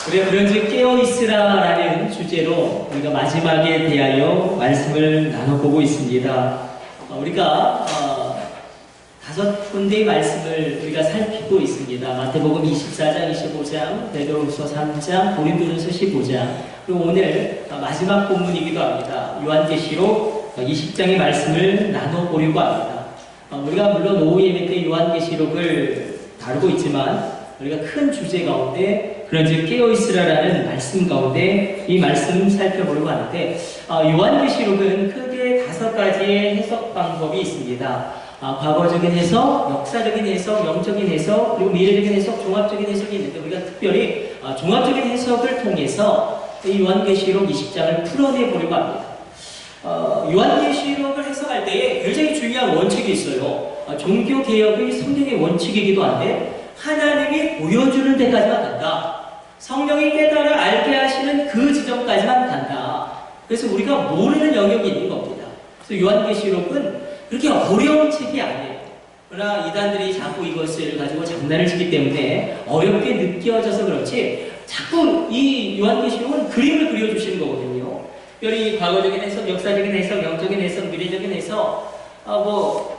우리가 그런즉 깨어있으라라는 주제로 우리가 마지막에 대하여 말씀을 나눠보고 있습니다. 우리가 5군데의 말씀을 우리가 살피고 있습니다. 마태복음 24장, 25장, 베드로후서 3장, 고린도전서 15장, 그리고 오늘 마지막 본문이기도 합니다. 요한계시록 20장의 말씀을 나눠보려고 합니다. 우리가 물론 오후 예배 때 요한계시록을 다루고 있지만 우리가 큰 주제 가운데 그런즉 깨어있으라라는 말씀 가운데 이 말씀 살펴보려고 하는데 요한계시록은 크게 5가지의 해석 방법이 있습니다. 과거적인 해석, 역사적인 해석, 영적인 해석, 그리고 미래적인 해석, 종합적인 해석이 있는데 우리가 특별히 종합적인 해석을 통해서 이 요한계시록 20장을 풀어내보려고 합니다. 요한계시록을 해석할 때에 굉장히 중요한 원칙이 있어요. 종교개혁의 성경의 원칙이기도 한데 하나님이 보여주는 데까지만 간다. 성령이 깨달아 알게 하시는 그 지점까지만 간다. 그래서 우리가 모르는 영역이 있는 겁니다. 그래서 요한계시록은 그렇게 어려운 책이 아니에요. 그러나 이단들이 자꾸 이것을 가지고 장난을 치기 때문에 어렵게 느껴져서 그렇지 자꾸 이 요한계시록은 그림을 그려주시는 거거든요. 특별히 과거적인 해석, 역사적인 해석, 영적인 해석, 미래적인 해석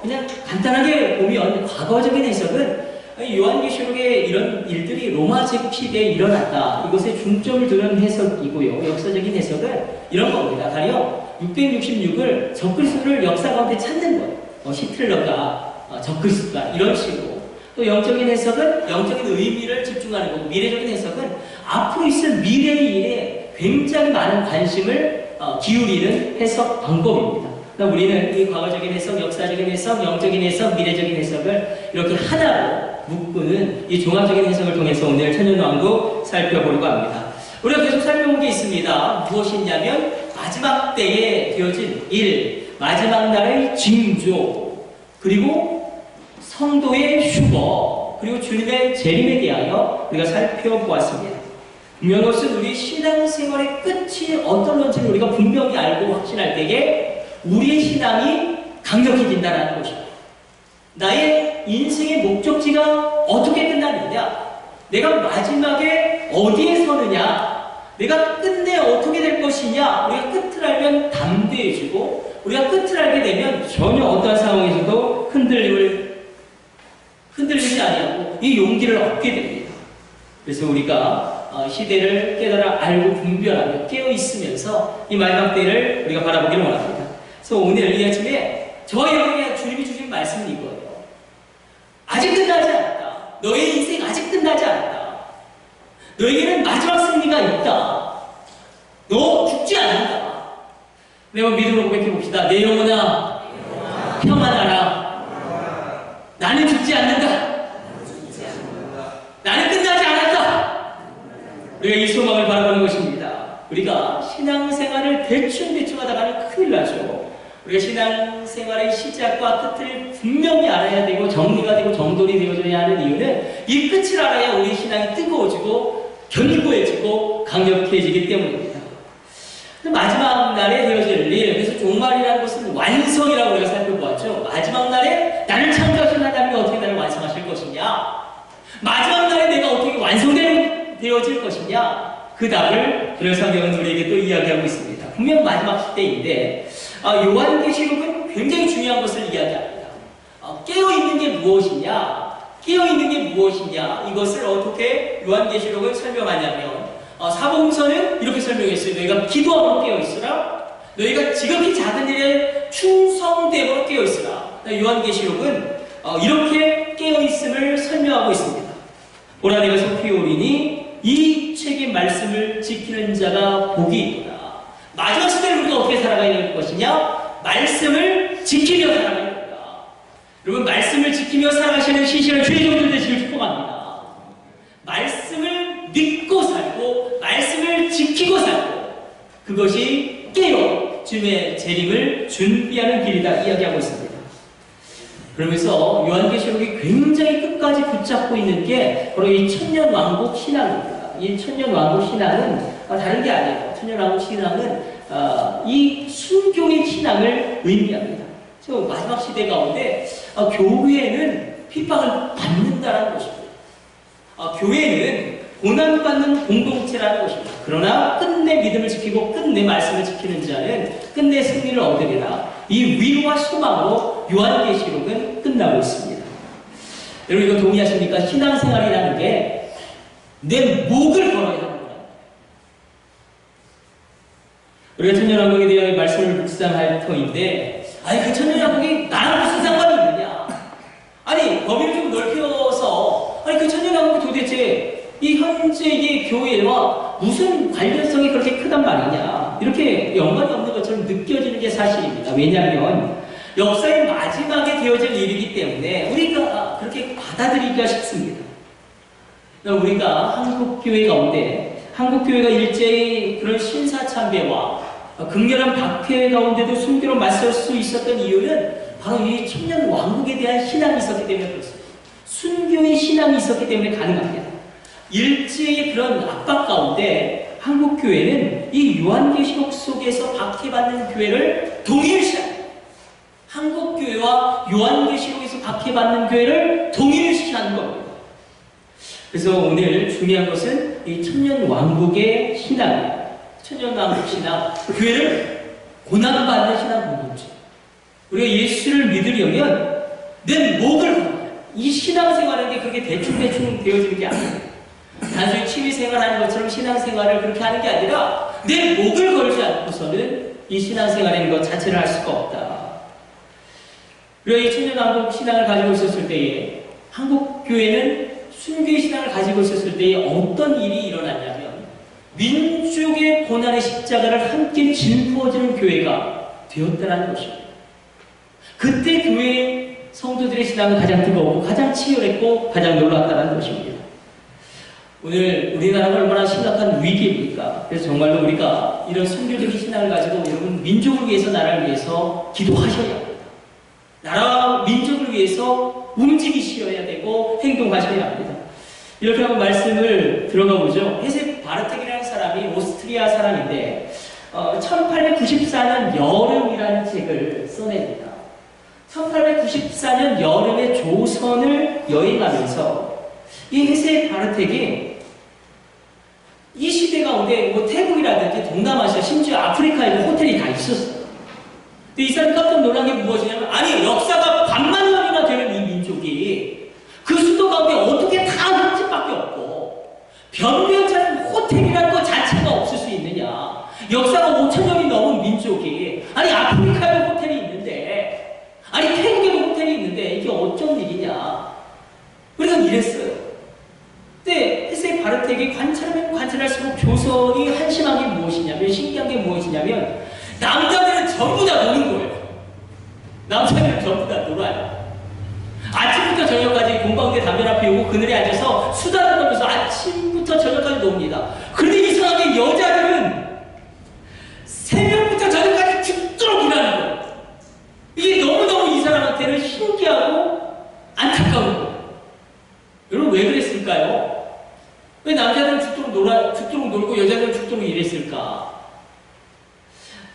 그냥 간단하게 보면 과거적인 해석은 요한계시록의 이런 일들이 로마 제국 시대에 일어났다. 이것에 중점을 두는 해석이고요. 역사적인 해석은 이런 겁니다. 가령 666을 적그리스도를 역사 가운데 찾는 거예요. 히틀러가 적그리스도다 이런 식으로. 또 영적인 해석은 영적인 의미를 집중하는 거고 미래적인 해석은 앞으로 있을 미래의 일에 굉장히 많은 관심을 기울이는 해석 방법입니다. 우리는 이 과거적인 해석, 역사적인 해석, 영적인 해석, 미래적인 해석을 이렇게 하나로 묶는 이 종합적인 해석을 통해서 오늘 천년왕국 살펴보려고 합니다. 우리가 계속 살펴본 게 있습니다. 무엇이냐면 마지막 때에 되어진 일, 마지막 날의 징조, 그리고 성도의 휴거, 그리고 주님의 재림에 대하여 우리가 살펴보았습니다. 분명한 것은 우리 신앙생활의 끝이 어떨런지를 우리가 분명히 알고 확신할 때에 우리의 신앙이 강력해진다는 것입니다. 나의 인생의 목적지가 어떻게 끝나느냐, 내가 마지막에 어디에 서느냐, 내가 끝내 어떻게 될 것이냐, 우리가 끝을 알면 담대해지고 우리가 끝을 알게 되면 전혀 어떠한 상황에서도 흔들리지 아니하고 이 용기를 얻게 됩니다. 그래서 우리가 시대를 깨달아 알고 분별하며 깨어있으면서 이 마지막 때를 우리가 바라보기를 원합니다. 그래서 오늘 이 아침에 저와 여러분에게 주님이 주신 말씀은 이거예요. 아직 끝나지 않았다. 너의 인생 아직 끝나지 않았다. 너에게는 마지막 승리가 있다. 너 죽지 않는다. 내가 믿음으로 고백해 봅시다. 내 영혼아 평안하라. 나는 죽지 않는다. 나는 끝나지 않았다. 우리가 이 소망을 바라보는 것입니다. 우리가 신앙생활을 대충 하다가는 큰일 나죠. 우리가 신앙생활의 시작과 끝을 분명히 알아야 되고 정리가 되고 정돈이 되어져야 하는 이유는 이 끝을 알아야 우리 신앙이 뜨거워지고 견고해지고 강력해지기 때문입니다. 마지막 날에 되어질 일, 그래서 종말이라는 것은 완성이라고 우리가 살펴보았죠. 마지막 날에 나를 창조하신 하나님이 어떻게 나를 완성하실 것이냐, 마지막 날에 내가 어떻게 완성되어질 것이냐, 그 답을 오늘 성경은 우리에게 또 이야기하고 있습니다. 분명 마지막 시대인데 요한계시록은 굉장히 중요한 것을 이야기합니다. 깨어있는 게 무엇이냐, 깨어있는 게 무엇이냐, 이것을 어떻게 요한계시록을 설명하냐면 사복음서는 이렇게 설명했어요. 너희가 기도함으로 깨어있으라. 너희가 지극히 작은 일에 충성됨으로 깨어있으라. 요한계시록은 이렇게 깨어있음을 설명하고 있습니다. 보라 내가 속히 오리니 이 책의 말씀을 지키는 자가 복이 있구나. 마지막 시대를 우리가 어떻게 살아가야 될 것이냐? 말씀을 지키며 살아가야 됩니다. 여러분, 말씀을 지키며 살아가시는 신실한 주의 종들 되시길 축복합니다. 말씀을 믿고 살고 말씀을 지키고 살고 그것이 깨어 주님의 재림을 준비하는 길이다 이야기하고 있습니다. 그러면서 요한계시록이 굉장히 끝까지 붙잡고 있는 게 바로 이 천년왕국 신앙입니다. 이 천년왕국 신앙은 다른 게 아니에요. 천년왕국 신앙은 이 순교의 신앙을 의미합니다. 지금 마지막 시대 가운데 교회는 핍박을 받는다는 것입니다. 교회는 고난받는 공동체라는 것입니다. 그러나 끝내 믿음을 지키고 끝내 말씀을 지키는 자는 끝내 승리를 얻으리라. 이 위로와 소망으로 요한계시록은 끝나고 있습니다. 여러분 이거 동의하십니까? 신앙생활이라는 게 내 목을 걸어야 하는 거예요. 우리가 천년왕국에 대한 말씀을 묵상할 터인데, 아니 그 천년왕국이 나랑 무슨 상관이 있느냐? 아니 범위를 좀 넓혀서, 아니 그 천년왕국이 도대체 이 현재 이 교회와 무슨 관련성이 그렇게 크단 말이냐? 이렇게 연관이 없는 것처럼 느껴지는 게 사실입니다. 왜냐하면 역사의 마지막에 되어질 일이기 때문에 우리가 그렇게 받아들이기가 쉽습니다. 우리가 한국교회 가운데, 한국교회가 일제히 그런 신사참배와 극렬한 박해 가운데도 순교로 맞설 수 있었던 이유는 바로 이 천년 왕국에 대한 신앙이 있었기 때문에 그렇습니다. 순교의 신앙이 있었기 때문에 가능합니다. 일제의 그런 압박 가운데 한국교회는 이 요한계시록 속에서 박해받는 교회를 동일시합니다. 한국교회와 요한계시록에서 박해받는 교회를 동일시하는 겁니다. 그래서 오늘 중요한 것은 이 천년왕국의 신앙입니다. 천년왕국 신앙, 교회를 고난받는 신앙 공동체. 우리가 예수를 믿으려면 내 목을 걸어야 해요. 이 신앙생활은 게 그렇게 대충대충 되어지는 게 아니에요. 단순히 취미생활하는 것처럼 신앙생활을 그렇게 하는 게 아니라 내 목을 걸지 않고서는 이 신앙생활인 것 자체를 할 수가 없다. 우리가 이 천년왕국 신앙을 가지고 있었을 때에 한국교회는 순교의 신앙을 가지고 있었을 때에 어떤 일이 일어났냐면 민족의 고난의 십자가를 함께 짊어지는 교회가 되었다는 것입니다. 그때 교회 성도들의 신앙은 가장 뜨거웠고 가장 치열했고 가장 놀랐다는 것입니다. 오늘 우리나라가 얼마나 심각한 위기입니까? 그래서 정말로 우리가 이런 순교적인 신앙을 가지고 여러분 민족을 위해서 나라를 위해서 기도하셔야 합니다. 나라와 민족을 위해서 움직이셔야 되고 행동하셔야 합니다. 이렇게 한번 말씀을 들어가 보죠. 헤세 바르텍이라는 사람이 오스트리아 사람인데 1894년 여름이라는 책을 써냅니다. 1894년 여름에 조선을 여행하면서 이 헤세 바르텍이 이 시대 가운데 뭐 태국이라든지 동남아시아 심지어 아프리카에도 호텔이 다 있었어요. 근데 이 사람이 깜짝 놀란 게 무엇이냐면 아니 역사가 반만 년이나 되는 이 민족이 그 수도 가운데 어떻게 다 흙집밖에 없고 변변찮은 호텔이라는 것 자체가 없을 수 있느냐. 역사가 5,000년이 넘은 민족이 아니 아프리카에도 호텔이 있는데 아니 태국에도 호텔이 있는데 이게 어쩐 일이냐. 우리가 이랬어요. 근데 헤세 바르텍이 관찰하면 관찰할수록 조선이 한심한 게 무엇이냐면 신기한 게 무엇이냐면 남자들은 전부 다 노는 거예요. 남자들은 전부 다 놀아요. 아침부터 저녁까지 공방대 담배나 피우고 그늘에 앉아서 수다를 떨면서 아침부터 저녁까지 놉니다. 그런데 이상하게 여자들은 새벽부터 저녁까지 죽도록 일하는 거예요. 이게 너무너무 이 사람한테는 신기하고 안타까운 거예요. 여러분 왜 그랬을까요? 왜 남자들은 죽도록 놀고 여자들은 죽도록 일했을까?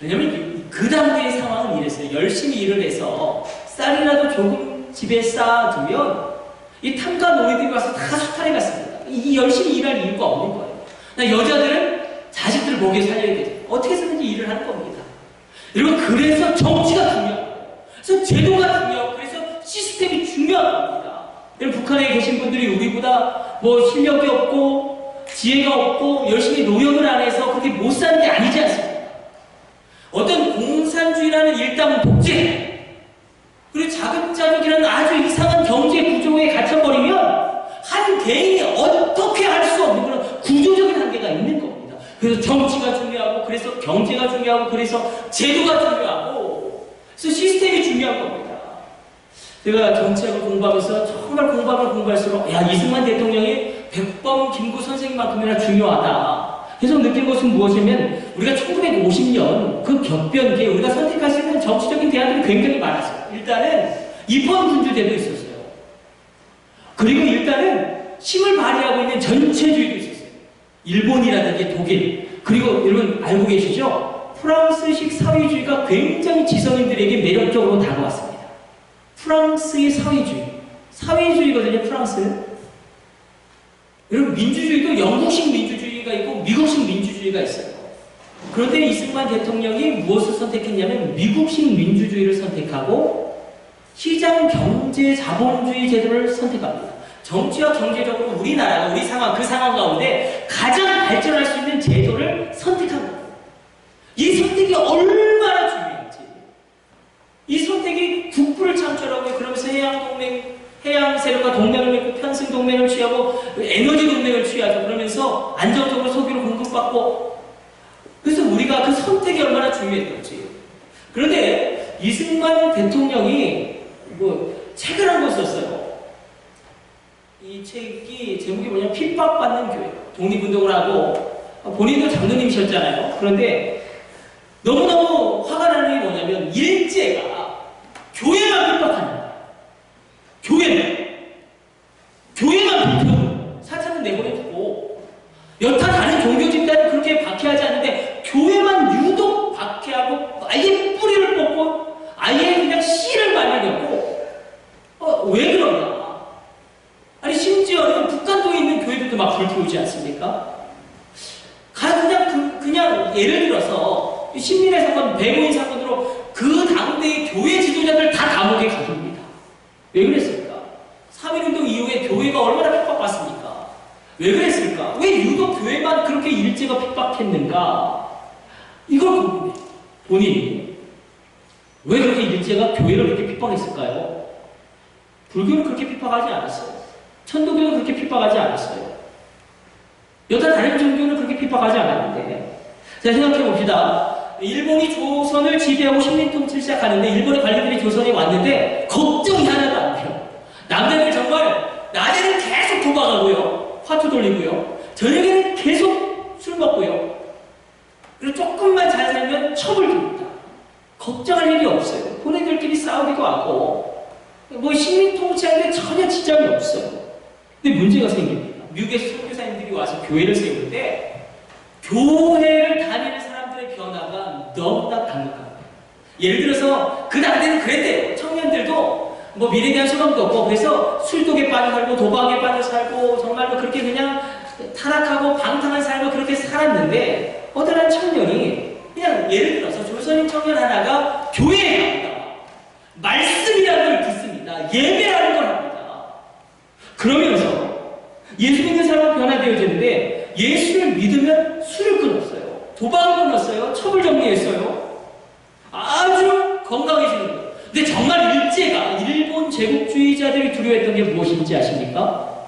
왜냐면 그 당대의 상황은 이랬어요. 열심히 일을 해서 쌀이라도 조금 집에 쌓아두면 이 탐가 노예들이 와서 다 수탈해 갔습니다. 이 열심히 일할 이유가 없는 거예요. 여자들은 자식들을 먹여 살려야 되죠. 어떻게 해서든지 일을 하는 겁니다. 여러분 그래서 정치가 중요해요. 그래서 제도가 중요하고 그래서 시스템이 중요한 겁니다. 여러분 북한에 계신 분들이 우리보다 뭐 실력이 없고 지혜가 없고 열심히 노력을 안 해서 그렇게 못 사는 게 아니지 않습니까? 어떤 공산주의라는 일당 독재 그리고 자급자족이라는 아주 이상한 경제 구조에 갇혀버리면 한 개인이 어떻게 할 수 없는 그런 구조적인 한계가 있는 겁니다. 그래서 정치가 중요하고 그래서 경제가 중요하고 그래서 제도가 중요하고 그래서 시스템이 중요한 겁니다. 제가 정치학을 공부하면서 정말 공부하면 공부할수록 야 이승만 대통령이 백범 김구 선생님만큼이나 중요하다. 그래서 느낀 것은 무엇이냐면 우리가 1950년 그 격변기에 우리가 선택할 수 있는 정치적인 대안들이 굉장히 많았어요. 일단은 입헌군주제도 있었어요. 그리고 일단은 힘을 발휘하고 있는 전체주의도 있었어요. 일본이라든지 독일 그리고 여러분 알고 계시죠? 프랑스식 사회주의가 굉장히 지성인들에게 매력적으로 다가왔습니다. 프랑스의 사회주의거든요. 프랑스는 여러분, 민주주의도 영국식 민주주의가 있고 미국식 민주주의가 있어요. 그런데 이승만 대통령이 무엇을 선택했냐면 미국식 민주주의를 선택하고 시장 경제 자본주의 제도를 선택합니다. 정치와 경제적으로 우리나라가 우리 상황, 그 상황 가운데 가장 발전할 수 있는 제도를 선택한 거예요. 이 선택이 얼마나 중요한지. 이 선택이 국부를 창출하고 그러면서 해양 세력과 동맹을 맺고 편승 동맹을 취하고 에너지 동맹을 취하죠. 그러면서 안정적으로 석유를 공급받고, 그래서 우리가 그 선택이 얼마나 중요했던지. 그런데 이승만 대통령이 책을 한 권 썼어요. 이 책이 제목이 뭐냐면 핍박받는 교회. 독립운동을 하고 본인도 장로님이셨잖아요. 그런데 너무너무 화가 나는 게 뭐냐면 일제가 교회만 핍박하는 거야. 교회만 비켜두고 사찰은 내보내두고 여타 다른 종교 집단은 그렇게 박해하지 않는데 교회만 유독 박해하고 아예 뿌리를 뽑고 아예 그냥 씨를 말리려고. 왜 그러냐? 아니 심지어는 북한도에 있는 교회들도 막 불태우지 않습니까? 그냥 예를 들어서 신민의 사건, 배고인 사건으로 그 당대의 교회 지도자들 다 감옥에 가둡니다. 왜 그랬을까? 3.1운동 이후에 교회가 얼마나 핍박받습니까? 왜 그랬을까? 왜 유독 교회만 그렇게 일제가 핍박했는가? 이걸 궁금해. 본인이 왜 그렇게 일제가 교회를 그렇게 핍박했을까요? 불교는 그렇게 핍박하지 않았어요. 천도교는 그렇게 핍박하지 않았어요. 여타 다른 종교는 그렇게 핍박하지 않았는데. 자, 생각해봅시다. 일본이 조선을 지배하고 식민통치를 시작하는데 일본의 관리들이 조선에 왔는데 걱정이 하나도 안 돼요. 남자들 정말 낮에는 계속 도박하고요. 화투 돌리고요. 저녁에는 계속 술 먹고요. 그리고 조금만 잘 살면 첩을 줍니다. 걱정할 일이 없어요. 본인들끼리 싸우기도 하고 식민 통치하는데 전혀 지장이 없어요. 근데 문제가 생깁니다. 미국에서 선교사님들이 와서 교회를 세우는데 교회를 다니는 사람들의 변화가 너무나 강력합니다. 예를 들어서 그 당대는 그랬대요. 청년들도 미래에 대한 소망도 없고 그래서 술독에 빠져 살고 도박에 빠져 살고 정말로 그렇게 그냥 타락하고 방탕한 삶을 그렇게 살았는데 어떤 한 청년이 그냥 예를 들어서 조선인 청년 하나가 교회에 갑니다. 말씀이라는 걸 듣습니다. 예배라는 걸 합니다. 그러면서 예수 믿는 사람은 변화되어지는데 예수를 믿으면 술을 끊었어요. 도박을 끊었어요. 첩을 정리했어요. 아주 건강해지는 거예요. 근데 정말 일제가 일본 제국주의자들이 두려워했던 게 무엇인지 아십니까?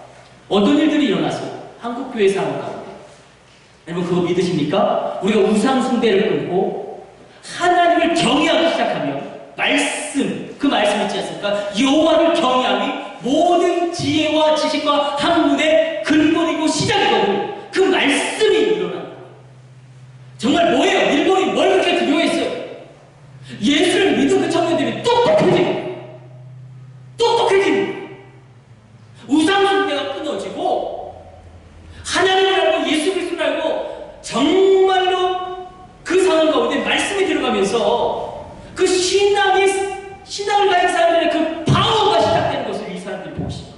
어떤 일들이 일어났어요. 한국교회 상황 가운데. 여러분 그거 믿으십니까? 우리가 우상 숭배를 끊고 하나님을 경외하기 시작하면 말씀, 그 말씀 있지 않습니까? 여호와를 경외함이 모든 지혜와 지식과 학문의 근본이고 시작이거든요. 그 말씀이 일어나는 거예요. 정말 뭐예요? 일본이 뭘 그렇게 두려워했어요? 예수를 믿은 그 청년들이 똑똑해지는 우상 숭배가 끊어지고 하나님을 알고 예수 그리스도를 알고 정말로 그 상황 가운데 말씀이 들어가면서 그 신앙을 가진 사람들의 그 방어가 시작되는 것을 이 사람들이 보고 싶어요.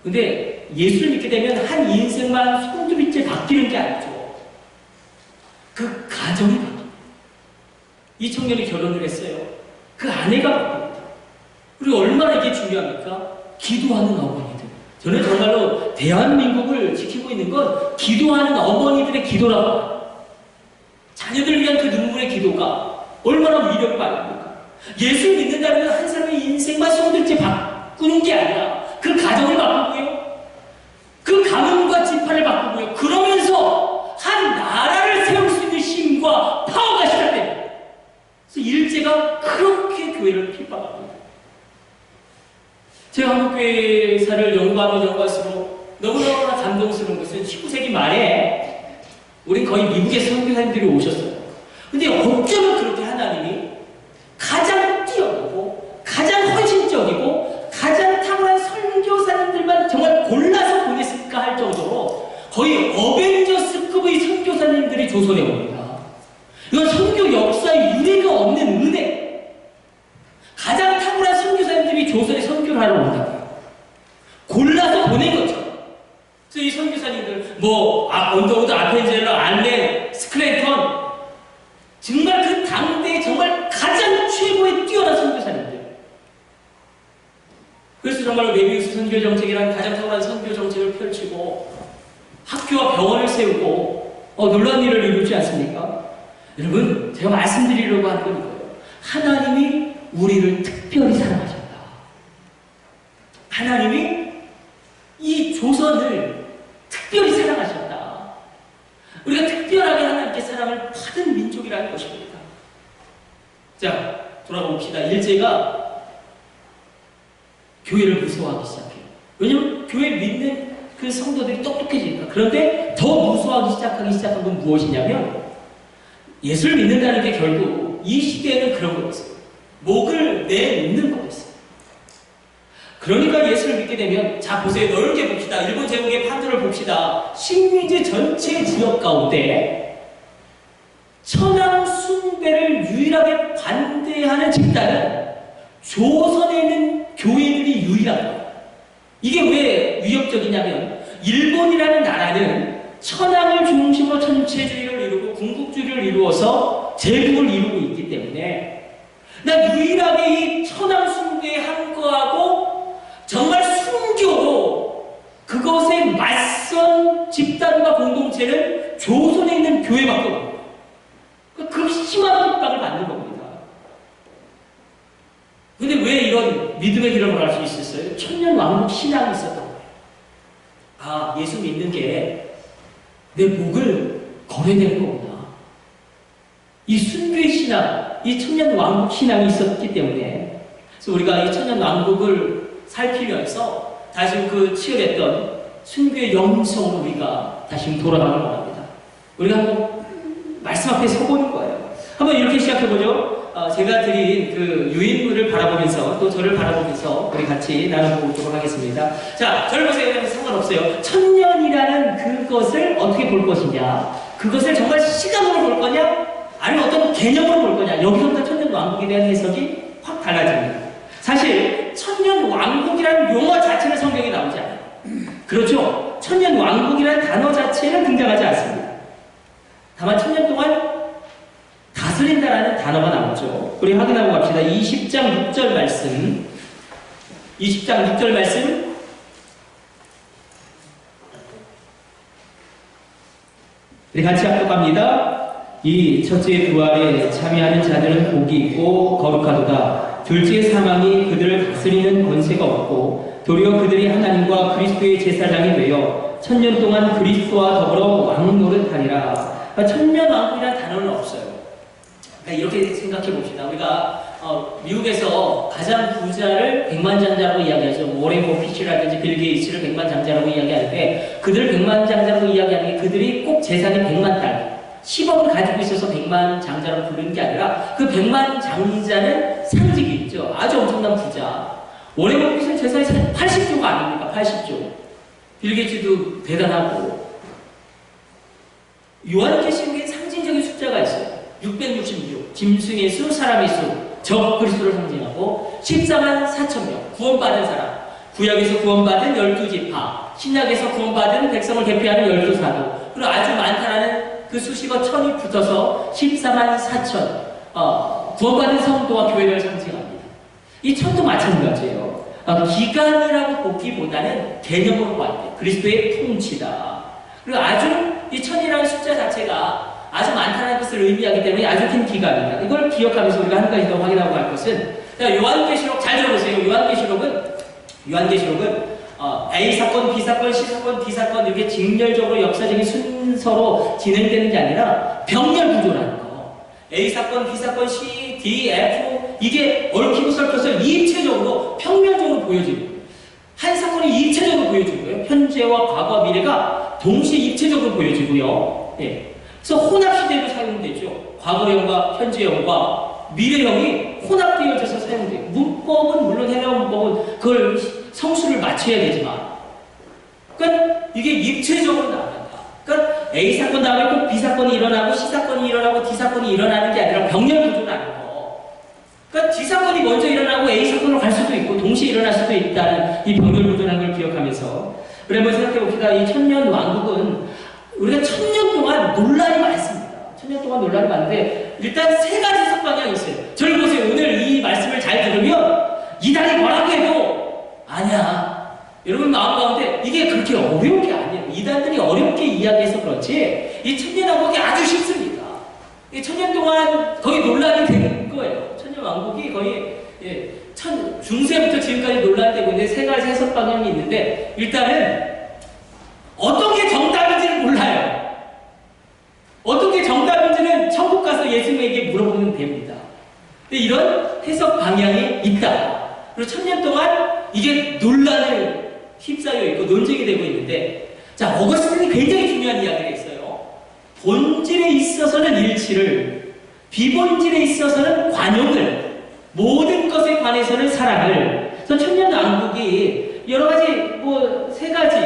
근데 예수를 믿게 되면 한 인생만 손두빗질 바뀌는 게 아니죠. 그 가정이 바뀝니다. 이 청년이 결혼을 했어요. 그 아내가 바뀝니다. 그리고 얼마나 이게 중요합니까? 기도하는 어머니들. 저는 정말로 대한민국을 지키고 있는 건 기도하는 어머니들의 기도라고 합니다. 자녀들을 위한 그 눈물의 기도가 얼마나 위력을 발휘합니까? 예수를 믿는다면 한 사람의 인생만 손들지 바꾸는 게 아니라 그 가정을 바꾸고요. 그 가문과 지파를 바꾸고요. 그러면서 한 나라를 세울 수 있는 힘과 파워가 시작됩니다. 그래서 일제가 그렇게 교회를 핍박합니다. 제가 한국교회사를 연구할수록 너무너무나 감동스러운 것은 19세기 말에 우린 거의 미국에서 선교사님들이 오셨어요. 근데 어쩌면 그렇게 하나님이 가장 뛰어나고 가장 헌신적이고 가장 탁월한 선교사님들만 정말 골라서 보냈을까 할 정도로 거의 어벤져스급의 선교사님들이 조선에 옵니다. 이건 선교 역사에 유례가 없는 은혜. 가장 탁월한 선교사님들이 조선에 선교를 하러 온다고요. 그래서 이 선교사님들, 언더우드, 아펜젤러, 알렌, 스클레이턴, 정말 그 당대에 정말 가장 최고의 뛰어난 선교사님들. 그래서 정말 메비우스 선교 정책이라는 가장 탁월한 선교 정책을 펼치고 학교와 병원을 세우고 놀라운 일을 이루지 않습니까? 여러분, 제가 말씀드리려고 하는 건 이거예요. 하나님이 우리를 특별히 사랑하셨다. 하나님이 이 조선을 특별히 사랑하셨다. 우리가 특별하게 하나님께 사랑을 받은 민족이라는 것입니다. 자, 돌아가 봅시다. 일제가 교회를 무서워하기 시작해요. 왜냐면 교회 믿는 그 성도들이 똑똑해지니까. 그런데 더 무서워하기 시작한 건 무엇이냐면 예수를 믿는다는 게 결국 이 시대에는 그런 거였어요. 목을 내놓는 거였어요. 그러니까 예수를 믿게 되면, 자 보세요. 넓게 봅시다. 일본 제국의 판도를 봅시다. 식민지 전체 지역 가운데 천황 숭배를 유일하게 반대하는 집단은 조선에 있는 교회들이 유일합니다. 이게 왜 위협적이냐면, 일본이라는 나라는 천황을 중심으로 천체주의를 이루고 궁극주의를 이루어서 제국을 이루고 있기 때문에 유일하게 이 천황 숭배에 항거하고 정말 순교로 그것에 맞선 집단과 공동체는 조선에 있는 교회밖에 없어요. 그 심한 핍박을 받는 겁니다. 근데 왜 이런 믿음의 길을 걸을 수 있었어요? 천년왕국 신앙이 있었던 거예요. 예수 믿는 게 내 목을 걸어야 되는 거구나. 이 순교의 신앙, 이 천년왕국 신앙이 있었기 때문에, 그래서 우리가 이 천년왕국을 살피면서 다시 그 치열했던 순교의 영성으로 우리가 다시 돌아가는 겁니다. 우리가 한번 말씀 앞에 서보는 거예요. 한번 이렇게 시작해보죠. 제가 드린 그 유인물을 바라보면서 또 저를 바라보면서 우리 같이 나눠보도록 하겠습니다. 자, 저를 보세요. 상관없어요. 천년이라는 그것을 어떻게 볼 것이냐, 그것을 정말 시간으로 볼 거냐, 아니면 어떤 개념으로 볼 거냐, 여기서부터 천년왕국에 대한 해석이 확 달라집니다. 사실 천년왕국이라는 용어 자체는 성경에 나오지 않아요. 그렇죠? 천년왕국이라는 단어 자체는 등장하지 않습니다. 다만 천년 동안 다스린다라는 단어가 나오죠. 우리 확인하고 갑시다. 20장 6절 말씀. 20장 6절 말씀. 우리 같이 합독합니다. 이 첫째 부활에 참여하는 자들은 복이 있고 거룩하도다. 둘째 사망이 그들을 다스리는 권세가 없고 도리어 그들이 하나님과 그리스도의 제사장이 되어 천년 동안 그리스도와 더불어 왕노릇하리라. 천년왕국이라는 단어는 없어요. 이렇게 생각해 봅시다. 우리가 미국에서 가장 부자를 백만장자라고 이야기하죠. 워렌 버핏이라든지 빌 게이츠를 백만장자라고 이야기하는데, 그들을 백만장자라고 이야기하는 게 그들이 꼭 재산이 100만 달러, 10억을 가지고 있어서 백만장자라고 부르는 게 아니라, 그 백만장자는 상징이 있죠. 아주 엄청난 부자. 워렌 버핏은 재산이 80조가 아닙니까? 80조. 빌 게이츠도 대단하고. 요한계시록에 상징적인 숫자가 있어요. 666, 짐승의 수, 사람의 수, 적 그리스도를 상징하고 14만 4천 명, 구원받은 사람, 구약에서 구원받은 12지파, 신약에서 구원받은 백성을 대표하는 12사도, 그리고 아주 많다라는 그 수식어 1000이 붙어서 14만 4천, 구원받은 성도와 교회를 상징합니다. 이 1000도 마찬가지예요. 기간이라고 보기보다는 개념으로 볼 때 그리스도의 통치다. 그리고 아주 이 1000이라는 숫자 자체가 아주 많다는 것을 의미하기 때문에 아주 긴 기간입니다. 이걸 기억하면서 우리가 한 가지 더 확인하고 갈 것은, 요한계시록 잘 들어보세요. 요한계시록은 A 사건, B 사건, C 사건, D 사건 이렇게 직렬적으로 역사적인 순서로 진행되는 게 아니라 병렬 구조라는 거. A 사건, B 사건, C, D, F 이게 얽히고 설켜서 입체적으로 평면적으로 보여지는 거예요. 한 사건이 입체적으로 보여지는 거예요. 현재와 과거, 미래가 동시에 입체적으로 보여지고요. 예. 그래서 혼합시대로 사용되죠. 과거형과 현재형과 미래형이 혼합되어져서 사용돼요. 문법은 물론 헬라어 문법은 그걸 성수를 맞춰야 되지만, 그러니까 이게 입체적으로 나간다. 그러니까 A 사건 다음에 꼭 B 사건이 일어나고 C 사건이 일어나고 D 사건이 일어나는 게 아니라 병렬 구조라는 거. 그러니까 D 사건이 먼저 일어나고 A 사건으로 갈 수도 있고 동시에 일어날 수도 있다는 이 병렬 구조라는 걸 기억하면서 우리 한번 생각해 봅시다. 이 천년 왕국은 우리가 천년 동안 논란이 많습니다. 천년 동안 논란이 많은데 일단 세 가지 해석 방향이 있어요. 저를 보세요. 오늘 이 말씀을 잘 들으면 이단이 뭐라고 해도 아니야. 여러분 마음 가운데 이게 그렇게 어려운 게 아니에요. 이단들이 어렵게 이야기해서 그렇지 이 천년 왕국이 아주 쉽습니다. 이 천년 동안 거의 논란이 되는 거예요. 천년 왕국이 거의 중세부터 지금까지 논란되고 있는데 세 가지 해석 방향이 있는데 일단은 어떤 게 정답인지는 몰라요. 어떤 게 정답인지는 천국 가서 예수님에게 물어보면 됩니다. 근데 이런 해석 방향이 있다. 그리고 천년 동안 이게 논란을 휩싸여 있고 논쟁이 되고 있는데 자, 어거스틴이 굉장히 중요한 이야기가 있어요. 본질에 있어서는 일치를, 비본질에 있어서는 관용을, 모든 것에 관해서는 사랑을. 그래서 천년 왕국이 여러 가지 세 가지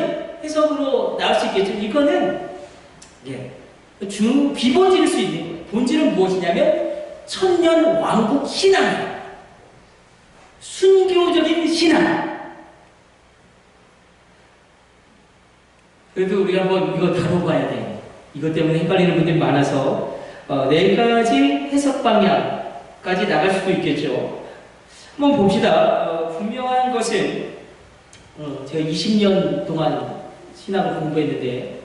해석으로 나올 수 있겠죠. 이거는 비본질일 수 있는 거예요. 본질은 무엇이냐면 천년 왕국 신앙, 순교적인 신앙. 그래도 우리가 한번 이거 다뤄봐야 돼요. 이것 때문에 헷갈리는 분들이 많아서 네 가지 해석 방향까지 나갈 수도 있겠죠. 한번 봅시다. 분명한 것은 제가 20년 동안 신학을 공부했는데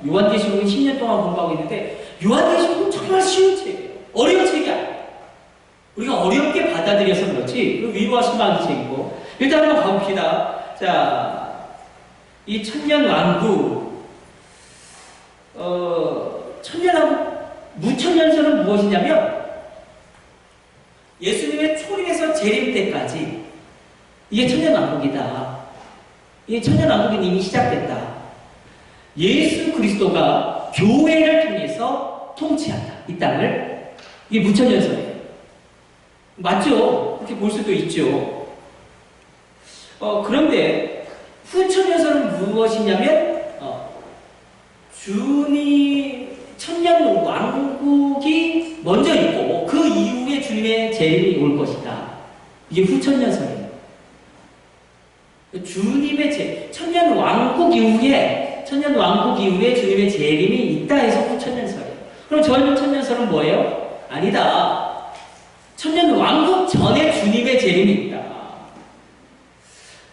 요한계시록은 10년 동안 공부하고 있는데 요한계시록은 정말 쉬운 책이에요. 어려운 책이 아니에요. 우리가 어렵게 받아들여서 그렇지 위로와 소망의 책이고 일단 한번 가봅시다. 자, 이 천년 왕국 천년 왕국 무천년설은 무엇이냐면 예수님의 초림에서 재림 때까지 이게 천년 왕국이다. 이게 천년 왕국이 이미 시작됐다. 예수 그리스도가 교회를 통해서 통치한다. 이 땅을. 이게 무천년설이에요. 맞죠? 그렇게 볼 수도 있죠. 그런데 후천년설은 무엇이냐면 주님 천년 왕국이 먼저 있고 그 이후에 주님의 재림이 올 것이다. 이게 후천년설이에요. 주님의 천년 왕국 이후에 주님의 재림이 있다 해서 후천년설이에요. 그럼 전천년설은 뭐예요? 아니다. 천년 왕국 전에 주님의 재림이 있다.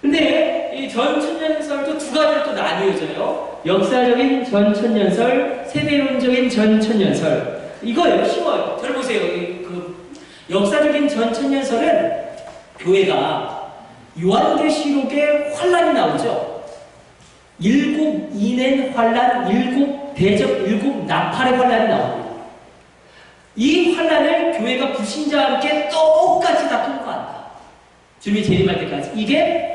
근데 이 전천년설도 두 가지로 또 나뉘어져요. 역사적인 전천년설, 세대론적인 전천년설. 이거예요. 쉬워요. 저를 보세요. 역사적인 전천년설은 교회가 요한계시록에 환란이 나오죠. 7 인낸 환란, 7 대적, 7 나팔의 환란이 나옵니다. 이 환란을 교회가 불신자와 함께 똑같이 다 통과한다. 주님이 재림할 때까지. 이게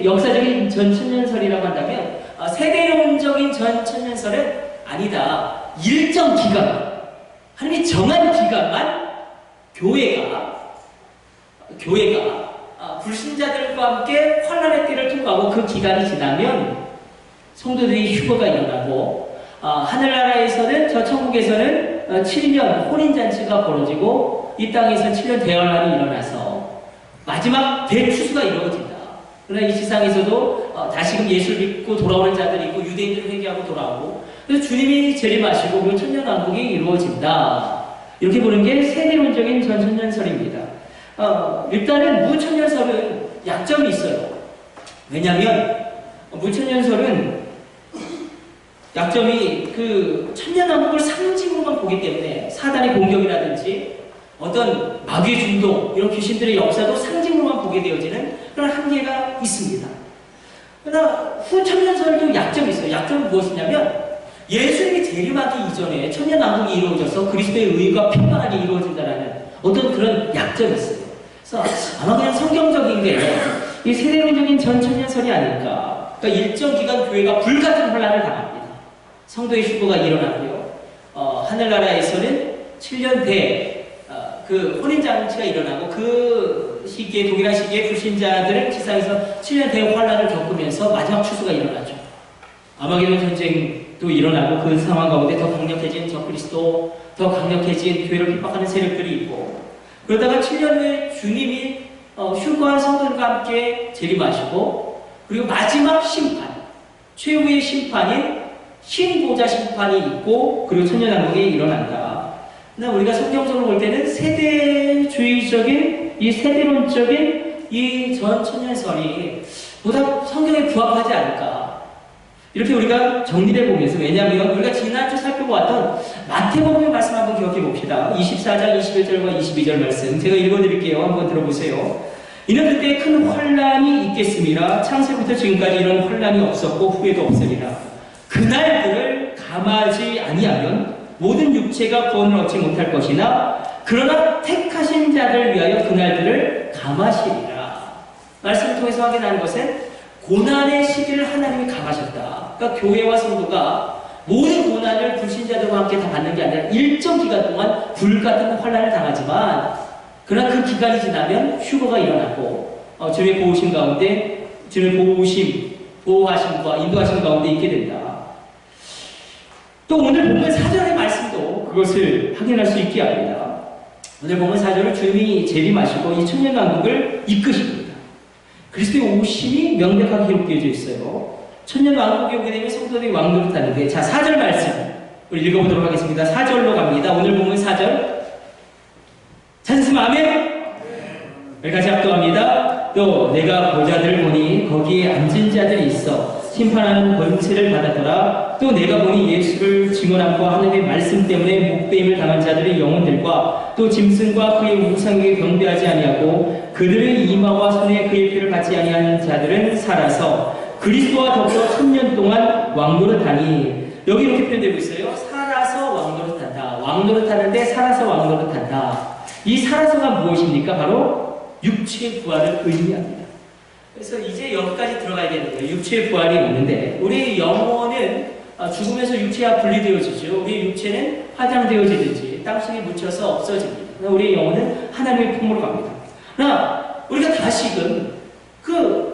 역사적인 전천년설이라고 한다면 세대론적인 전천년설은 아니다. 일정 기간, 하나님이 정한 기간만 교회가 불신자들과 함께 환란의 때를 통과하고 그 기간이 지나면 성도들이 휴거가 일어나고 하늘나라에서는 저 천국에서는 7년 혼인잔치가 벌어지고 이 땅에서 7년 대환란이 일어나서 마지막 대추수가 이루어진다. 그러나 이 세상에서도 다시금 예수를 믿고 돌아오는 자들이 있고 유대인들을 회개하고 돌아오고 그래서 주님이 재림하시고 그 천년왕국이 이루어진다. 이렇게 보는 게 세대론적인 전천년설입니다. 일단은 무천년설은 약점이 있어요. 왜냐하면 무천년설은 약점이 그 천년왕국을 상징으로만 보기 때문에 사단의 공격이라든지 어떤 마귀의 중동 이런 귀신들의 역사도 상징으로만 보게 되어지는 그런 한계가 있습니다. 그러나 후천년설도 약점이 있어요. 약점은 무엇이냐면 예수님이 재림하기 이전에 천년왕국이 이루어져서 그리스도의 의가 평강하게 이루어진다는 어떤 그런 약점이 있어요. 그래서 아마 그냥 성경적인 게 이 세대론적인 전천년설이 아닐까. 그러니까 일정 기간 교회가 불같은 혼란을 당합니다. 성도의 휴거가 일어나고요. 하늘나라에서는 7년 그 혼인잔치가 일어나고 그 시기에 동일한 시기에 불신자들은 지상에서 7년 대환란을 겪으면서 마지막 추수가 일어나죠. 아마게돈 전쟁도 일어나고 그 상황 가운데 더 강력해진 적그리스도, 더 강력해진 교회를 핍박하는 세력들이 있고 그러다가 7년 후에 주님이 휴거한 성도들과 함께 재림하시고 그리고 마지막 심판, 최후의 심판인 흰보자 심판이 있고, 그리고 천년왕국이 일어난다. 그러나 우리가 성경적으로 볼 때는 세대주의적인, 이 세대론적인 이 전 천년설이 보다 성경에 부합하지 않을까. 이렇게 우리가 정리해 보면서, 왜냐하면 우리가 지난주 살펴보았던 마태복음 말씀 한번 기억해 봅시다. 24장 21절과 22절 말씀 제가 읽어드릴게요. 한번 들어보세요. 이는 그때 큰 환란이 있겠습니다. 창세부터 지금까지 이런 환란이 없었고 후에도 없으리라. 그날들을 감하지 아니하면 모든 육체가 구원을 얻지 못할 것이나 그러나 택하신 자들 위하여 그날들을 감하시리라. 말씀을 통해서 확인하는 것은 고난의 시기를 하나님이 감하셨다. 그러니까 교회와 성도가 모든 고난을 불신자들과 함께 다 받는 게 아니라 일정 기간 동안 불같은 환란을 당하지만, 그러나 그 기간이 지나면 휴거가 일어나고 주님의 보호심 가운데, 주님의 보호하심과 인도하심 가운데 있게 된다. 또 오늘 본문 4절의 말씀도 그것을 확인할 수 있게 합니다. 오늘 본문 4절을 주님이 재림하시고 이 천년왕국을 이끄십니다. 그리스도의 오심이 명백하게 기록되어져 있어요. 천년왕국에 오게 되면 성도들이 왕노릇 하는데, 자, 4절 말씀 우리 읽어보도록 하겠습니다. 4절로 갑니다. 오늘 본문 4절 찬송 아멘. 여기까지 합동합니다. 또 내가 보자들을 보니 거기에 앉은 자들이 있어 심판하는 권세를 받았더라. 또 내가 보니 예수를 증언함과 하나님의 말씀 때문에 목배임을 당한 자들의 영혼들과 또 짐승과 그의 우상에게 경배하지 아니하고 그들의 이마와 손에 그의 피를 받지 아니하는 자들은 살아서 그리스도와 더불어 1000년 동안 왕노릇하니. 여기 이렇게 표현되고 있어요. 살아서 왕노릇한다. 왕노릇하는데 살아서 왕노릇한다. 이 살아서가 무엇입니까? 바로 육체의 부활을 의미합니다. 그래서 이제 여기까지 들어가야 되는 거예요. 육체의 부활이 오는데, 우리 영혼은 죽으면서 육체와 분리되어지죠. 우리 육체는 화장되어지든지 땅속에 묻혀서 없어집니다. 우리 영혼은 하나님의 품으로 갑니다. 그러나 우리가 다시금 그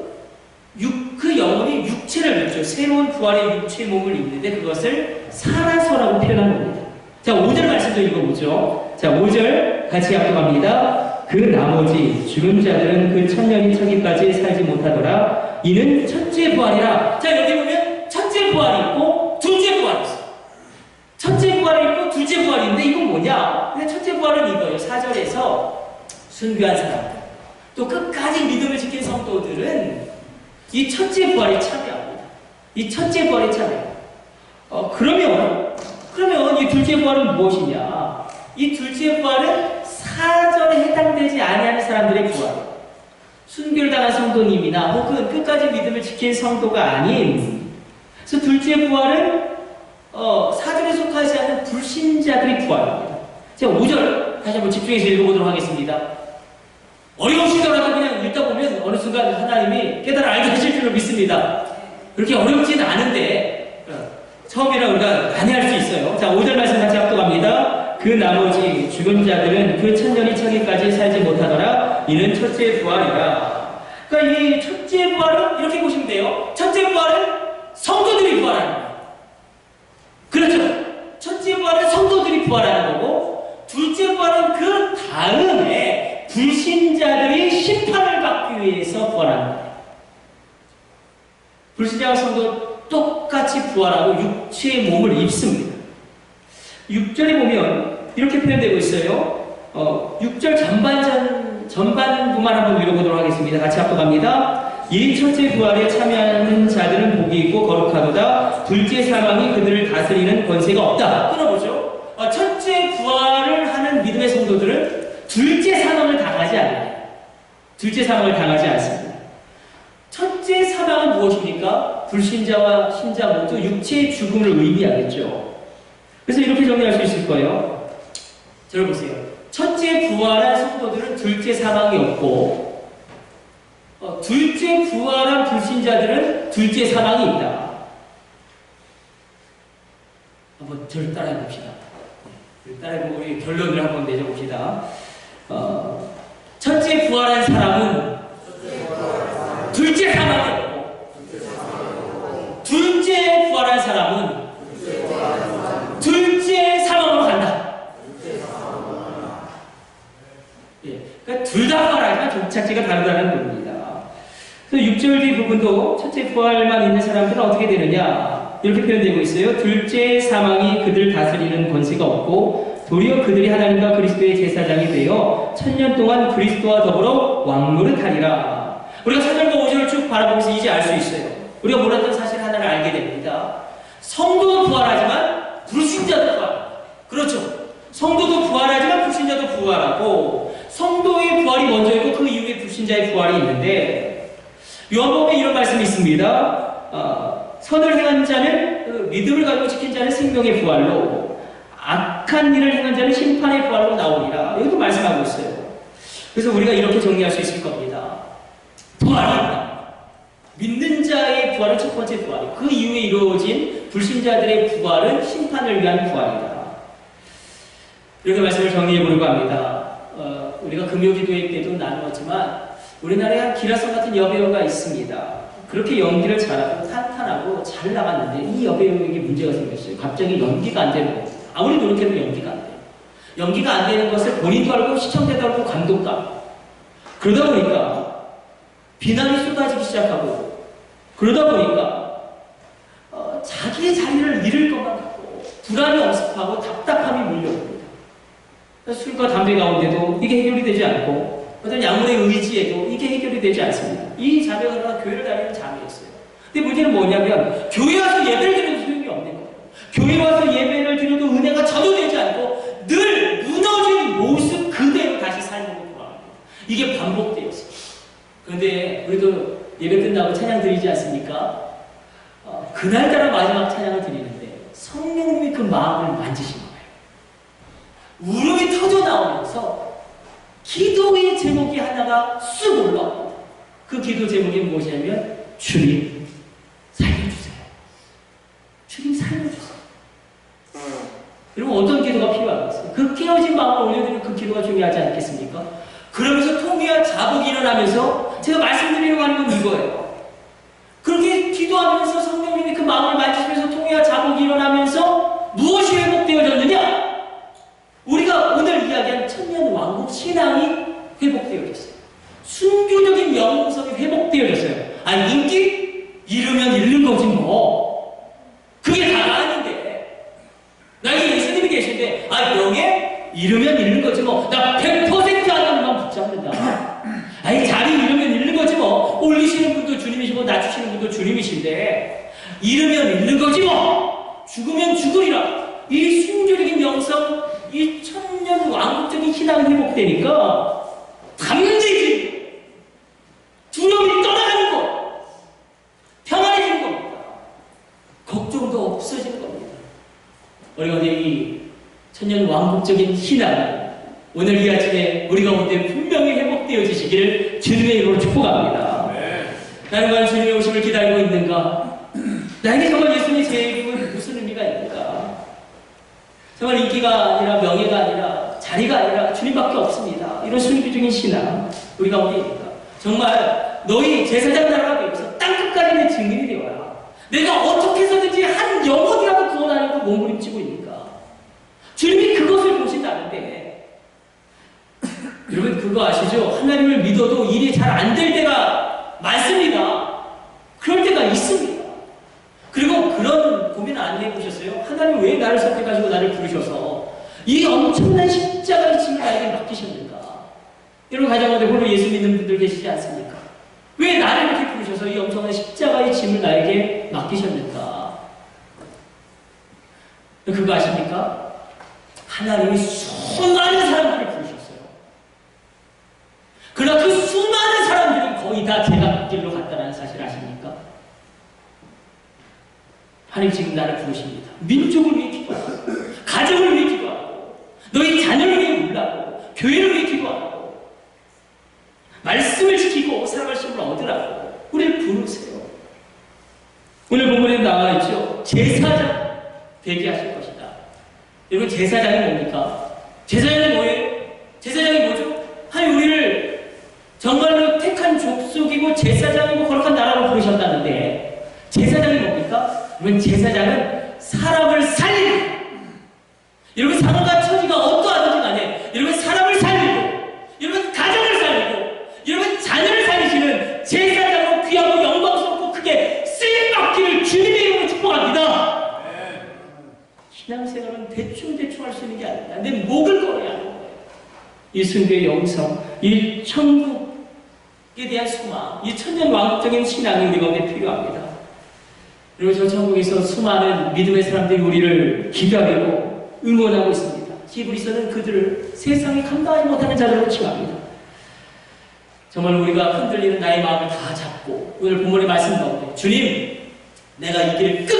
영혼이 육체를 입죠. 새로운 부활의 육체 몸을 입는데 그것을 살아서라고 표현한 겁니다. 자, 5절 말씀도 읽어보죠. 자, 5절 같이 합독합니다. 그 나머지 죽은 자들은 그 천년이 차기까지 살지 못하더라. 이는 첫째 부활이라. 자, 여기 보면 첫째 부활이 있고 둘째 부활이 있어. 첫째 부활이 있고 둘째 부활이 있는데 이건 뭐냐? 근데 첫째 부활은 이거예요. 4절에서 순교한 사람들, 또 끝까지 믿음을 지킨 성도들은 이 첫째 부활에 참여합니다. 이 첫째 부활에 참여합니다. 그러면 이 둘째 부활은 무엇이냐? 이 둘째 부활은 사절에 해당되지 아니하는 사람들의 부활. 순교를 당한 성도님이나 혹은 끝까지 믿음을 지킨 성도가 아닌, 그래서 둘째 부활은 사절에 속하지 않는 불신자들의 부활입니다. 자, 5절 다시 한번 집중해서 읽어보도록 하겠습니다. 어려우시더라도 그냥 읽다 보면 어느 순간 하나님이 깨달아 알게 하실 줄로 믿습니다. 그렇게 어렵진 않은데 처음이라 우리가 많이 할 수 있어요. 자, 5절 말씀 같이 합독합니다. 그 나머지 죽은 자들은 그 천년이 차기까지 살지 못하더라. 이는 첫째 부활이라. 그러니까 이 첫째 부활은 이렇게 보시면 돼요. 첫째 부활은 성도들이 부활하는 거예요. 그렇죠. 첫째 부활은 성도들이 부활하는 거고, 둘째 부활은 그 다음에 불신자들이 심판을 받기 위해서 부활하는 거예요. 불신자와 성도 똑같이 부활하고 육체의 몸을 입습니다. 6절에 보면 이렇게 표현되고 있어요. 6절 전반부만 한번 읽어보도록 하겠습니다. 같이 합독합니다. 이 첫째 부활에 참여하는 자들은 복이 있고 거룩하도다. 둘째 사망이 그들을 다스리는 권세가 없다. 끊어보죠. 첫째 부활을 하는 믿음의 성도들은 둘째 사망을 당하지 않아요. 둘째 사망을 당하지 않습니다. 첫째 사망은 무엇입니까? 불신자와 신자 모두 육체의 죽음을 의미하겠죠. 그래서 이렇게 정리할 수 있을 거예요. 들어보세요. 첫째 부활한 성도들은 둘째 사망이 없고, 둘째 부활한 불신자들은 둘째 사망이 있다. 한번 저를 따라해 봅시다. 따라해보고 우리 결론을 한번 내려봅시다. 첫째 부활한 사람은 둘째 사망이 없고, 둘째 부활한 사람은 둘째 사망으로 간다. 예, 그러니까 둘 다 부활하지만 종착지가 다르다는 겁니다. 그래서 6절 뒤 부분도 첫째 부활만 있는 사람들은 어떻게 되느냐 이렇게 표현되고 있어요. 둘째 사망이 그들 다스리는 권세가 없고 도리어 그들이 하나님과 그리스도의 제사장이 되어 1000년 동안 그리스도와 더불어 왕노릇하리라. 우리가 4절과 5절을 쭉 바라보면서 이제 알 수 있어요. 우리가 몰랐던 사실 하나를 알게 됩니다. 성도도 부활하지만 불신자도 부활. 그렇죠. 성도도 부활하지만 불신자도 부활하고 성도의 부활이 먼저 있고 그 이후에 불신자의 부활이 있는데 요한복음에 이런 말씀이 있습니다. 선을 행한 자는 그 믿음을 가지고 지킨 자는 생명의 부활로 악한 일을 행한 자는 심판의 부활로 나오리라. 여기도 말씀하고 있어요. 그래서 우리가 이렇게 정리할 수 있을 겁니다. 부활입니다. 믿는 자의 부활은 첫 번째 부활이고 그 이후에 이루어진 불신자들의 부활은 심판을 위한 부활이다. 이렇게 말씀을 정리해 보려고 합니다. 우리가 금요기도회 때도 나누었지만 우리나라에 한 기라성 같은 여배우가 있습니다. 그렇게 연기를 잘하고 탄탄하고 잘 나갔는데 이 여배우에게 문제가 생겼어요. 갑자기 연기가 안 되는 겁니다. 아무리 노력해도 연기가 안 돼요. 연기가 안 되는 것을 본인도 알고 시청자도 알고 감독도 알고 그러다 보니까 비난이 쏟아지기 시작하고 그러다 보니까 자기의 자리를 잃을 것만 같고 불안이 엄습하고 답답함이 몰려옵니다. 술과 담배 가운데도 이게 해결이 되지 않고 어떤 약물의 의지에도 이게 해결이 되지 않습니다. 이 자매가 교회를 다니는 자매였어요. 근데 문제는 뭐냐면 교회 와서 예배를 드려도 소용이 없는 거예요. 교회 와서 예배를 드려도 은혜가 전혀 되지 않고 늘 무너진 모습 그대로 다시 삶으로 돌아갑니다. 이게 반복되었어요. 그런데 우리도 예배 끝나고 찬양 드리지 않습니까? 그날따라 마지막 찬양을 드리는데 성령님이 그 마음을 만지신 거예요. 울음이 터져 나오면서 기도의 제목이 하나가 쑥 올라옵니다. 그 기도 제목이 무엇이냐면 주님 살려주세요. 주님 살려주세요. 여러분 어떤 기도가 필요하겠어요? 그 깨어진 마음을 올려드리는 그 기도가 중요하지 않겠습니까? 그러면서 통해야 자복이 일어나면서 제가 말씀드리려고 하는 건 이거예요. 그렇게 기도하면서 성령님이 그 마음을 만지시면서 통해야 자복이 일어나면서 무엇이 회복되어졌느냐? 우리가 오늘 이야기한 천년 왕국 신앙이 회복되어졌어요. 순교적인 영성이 회복되어졌어요. 아니 인기? 잃으면 잃는 거지 뭐. 그게 다가 아닌데. 나에게 예수님이 계신데 명예? 잃으면 잃는 거지 뭐. 나 100% 하나님만 붙잡는다. 아니 자리 잃으면 잃는 거지 뭐. 올리시는 분도 주님이시고 낮추시는 분도 주님이신데 잃으면 잃는 거지 뭐. 죽으면 죽으리라. 이 순교적인 영성 이 천년 왕국적인 신앙이 회복되니까 담대해지는 두려움이 떠나가는 거 평안해지는 겁니다. 걱정도 없어지는 겁니다. 우리가 오늘 이 천년 왕국적인 신앙 오늘 이 아침에 우리 가운데 분명히 회복되어지시기를 주님의 이름으로 축복합니다. 나는 과연 주님의 오심을 기다리고 있는가? 나에게 정말 예수님의 제일은 무슨 의미가 있는가? 정말 인기가 아니라 명예가 아니라 자리가 아니라 주님밖에 없습니다. 이런 순교적인 신앙 우리 가운데 있는가? 정말 너희 제사장 나라가 되어서 땅끝까지 내 증인이 되어라. 내가 어떻게 해서든지 한 영혼이라도 구원하려고 몸부림치고 있는가? 주님이 그것을 보신다는데 여러분 그거 아시죠? 하나님을 믿어도 일이 잘 안 될 때가 많습니다. 그럴 때가 있습니다. 그리고 그런 고민 안 해보셨어요? 하나님 왜 나를 선택하시고 나를 부르셔서 이 엄청난 십자가의 짐을 나에게 맡기셨는가? 여러분 가정가운데 홀로 예수 믿는 분들 계시지 않습니까? 왜 나를 이렇게 부르셔서 이 엄청난 십자가의 짐을 나에게 맡기셨는가? 그거 아십니까? 하나님이 수많은 사람들을 부르셨어요. 그러나 그 수많은 사람들은 거의 다 제각길로 갔다는 사실 아십니까? 하나님 지금 나를 부르십니다. 민족을 위해 기도하고 가정을 위해 기도하고 너희 자녀를 위해 울라고 교회를 위해 기도하고 말씀을 지키고 살아갈 힘을 얻으라고 우리를 부르세요. 오늘 본문에 나와 있죠. 제사장 되게 하실 것이다. 여러분 제사장이 뭡니까? 제사장이 뭐예요? 제사장이 뭐죠? 하나님 우리를 정말로 택한 족속이고 제사장이고 거룩한 나라로 부르셨다는데 제사장이 뭡니까? 여러분 제사장은 사람을 살리고 여러분 상황과 처지가 어떠하든지 간에 여러분 사람을 살리고 여러분 가정을 살리고 여러분 자녀를 살리시는 제사장으로 귀하고 신앙생활은 대충 할 수 있는 게 아니라 내 목을 걸어야 하는 거예요. 이 순교의 영성, 이 천국에 대한 소망, 이 천년 왕국적인 신앙이 우리 가운데 필요합니다. 그리고 저 천국에서 수많은 믿음의 사람들이 우리를 기다리고 응원하고 있습니다. 히브리서는 그들을 세상이 감당하지 못하는 자들로 칭합니다. 정말 우리가 흔들리는 나의 마음을 다 잡고 오늘 본문의 말씀 가운데 주님, 내가 이 길을 끝